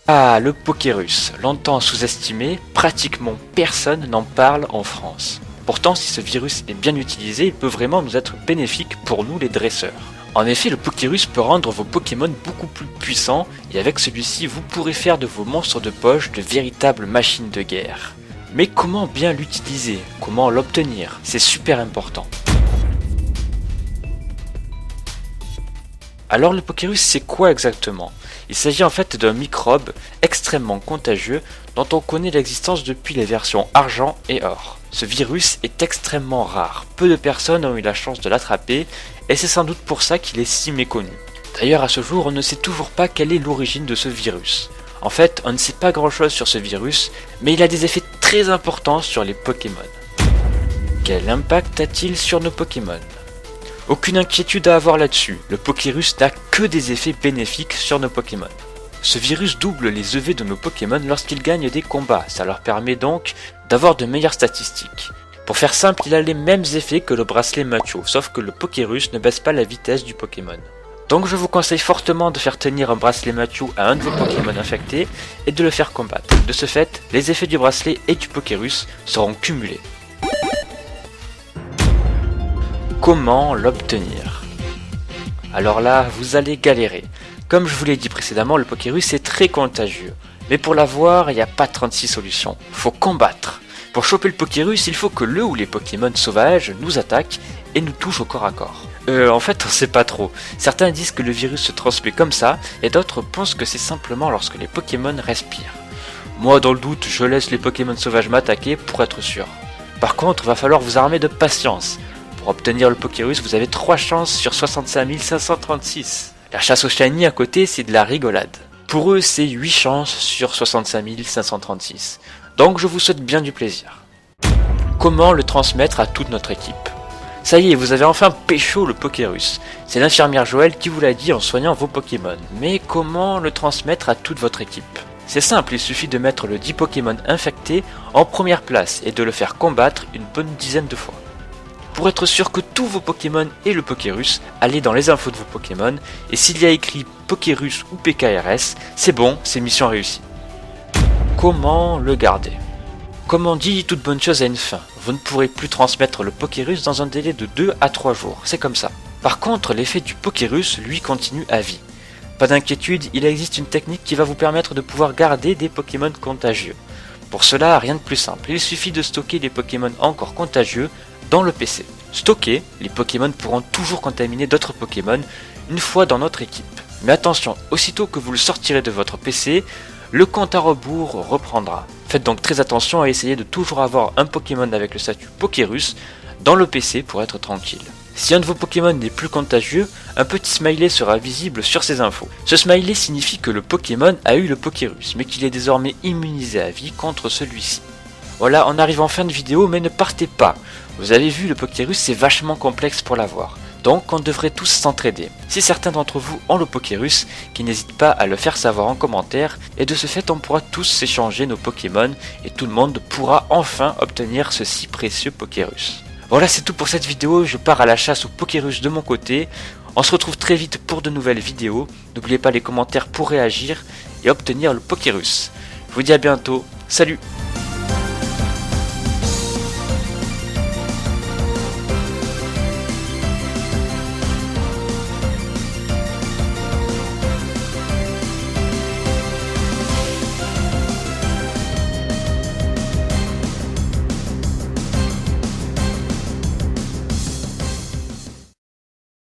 Ah, le Pokérus, longtemps sous-estimé, pratiquement personne n'en parle en France. Pourtant, si ce virus est bien utilisé, il peut vraiment nous être bénéfique pour nous les dresseurs. En effet, le Pokérus peut rendre vos Pokémon beaucoup plus puissants, et avec celui-ci, vous pourrez faire de vos monstres de poche de véritables machines de guerre. Mais comment bien l'utiliser? Comment l'obtenir? C'est super important. Alors le Pokérus, c'est quoi exactement? Il s'agit en fait d'un microbe extrêmement contagieux dont on connaît l'existence depuis les versions argent et or. Ce virus est extrêmement rare, peu de personnes ont eu la chance de l'attraper et c'est sans doute pour ça qu'il est si méconnu. D'ailleurs à ce jour on ne sait toujours pas quelle est l'origine de ce virus. En fait on ne sait pas grand chose sur ce virus mais il a des effets très importants sur les Pokémon. Quel impact a-t-il sur nos Pokémon? Aucune inquiétude à avoir là-dessus, le Pokérus n'a que des effets bénéfiques sur nos Pokémon. Ce virus double les EV de nos Pokémon lorsqu'ils gagnent des combats, ça leur permet donc d'avoir de meilleures statistiques. Pour faire simple, il a les mêmes effets que le bracelet macho, sauf que le Pokérus ne baisse pas la vitesse du Pokémon. Donc je vous conseille fortement de faire tenir un bracelet macho à un de vos Pokémon infectés et de le faire combattre. De ce fait, les effets du bracelet et du Pokérus seront cumulés. Comment l'obtenir? Alors là, vous allez galérer. Comme je vous l'ai dit précédemment, le Pokérus est très contagieux. Mais pour l'avoir, il n'y a pas 36 solutions. Faut combattre. Pour choper le Pokérus, il faut que le ou les Pokémon sauvages nous attaquent et nous touchent au corps à corps. En fait, on sait pas trop. Certains disent que le virus se transmet comme ça, et d'autres pensent que c'est simplement lorsque les Pokémon respirent. Moi, dans le doute, je laisse les Pokémon sauvages m'attaquer pour être sûr. Par contre, va falloir vous armer de patience. Pour obtenir le Pokérus, vous avez 3 chances sur 65 536. La chasse au shiny à côté, c'est de la rigolade. Pour eux, c'est 8 chances sur 65 536. Donc je vous souhaite bien du plaisir. Comment le transmettre à toute notre équipe? Ça y est, vous avez enfin pécho le Pokérus. C'est l'infirmière Joël qui vous l'a dit en soignant vos Pokémon. Mais comment le transmettre à toute votre équipe? C'est simple, il suffit de mettre le 10 Pokémon infecté en première place et de le faire combattre une bonne dizaine de fois. Pour être sûr que tous vos Pokémon aient le Pokérus, allez dans les infos de vos Pokémon et s'il y a écrit Pokérus ou PKRS, c'est bon, c'est mission réussie. Comment le garder? Comme on dit, toute bonne chose a une fin. Vous ne pourrez plus transmettre le Pokérus dans un délai de 2 à 3 jours, c'est comme ça. Par contre, l'effet du Pokérus, lui, continue à vie. Pas d'inquiétude, il existe une technique qui va vous permettre de pouvoir garder des Pokémon contagieux. Pour cela, rien de plus simple, il suffit de stocker les Pokémon encore contagieux dans le PC. Stockés, les Pokémon pourront toujours contaminer d'autres Pokémon une fois dans notre équipe. Mais attention, aussitôt que vous le sortirez de votre PC, le compte à rebours reprendra. Faites donc très attention à essayer de toujours avoir un Pokémon avec le statut Pokérus dans le PC pour être tranquille. Si un de vos Pokémon n'est plus contagieux, un petit smiley sera visible sur ces infos. Ce smiley signifie que le Pokémon a eu le Pokérus, mais qu'il est désormais immunisé à vie contre celui-ci. Voilà, on arrive en fin de vidéo, mais ne partez pas. Vous avez vu, le Pokérus c'est vachement complexe pour l'avoir. Donc on devrait tous s'entraider. Si certains d'entre vous ont le Pokérus, qui n'hésitent pas à le faire savoir en commentaire, et de ce fait on pourra tous s'échanger nos Pokémon, et tout le monde pourra enfin obtenir ce si précieux Pokérus. Voilà, c'est tout pour cette vidéo, je pars à la chasse au Pokérus de mon côté. On se retrouve très vite pour de nouvelles vidéos. N'oubliez pas les commentaires pour réagir et obtenir le Pokérus. Je vous dis à bientôt, salut!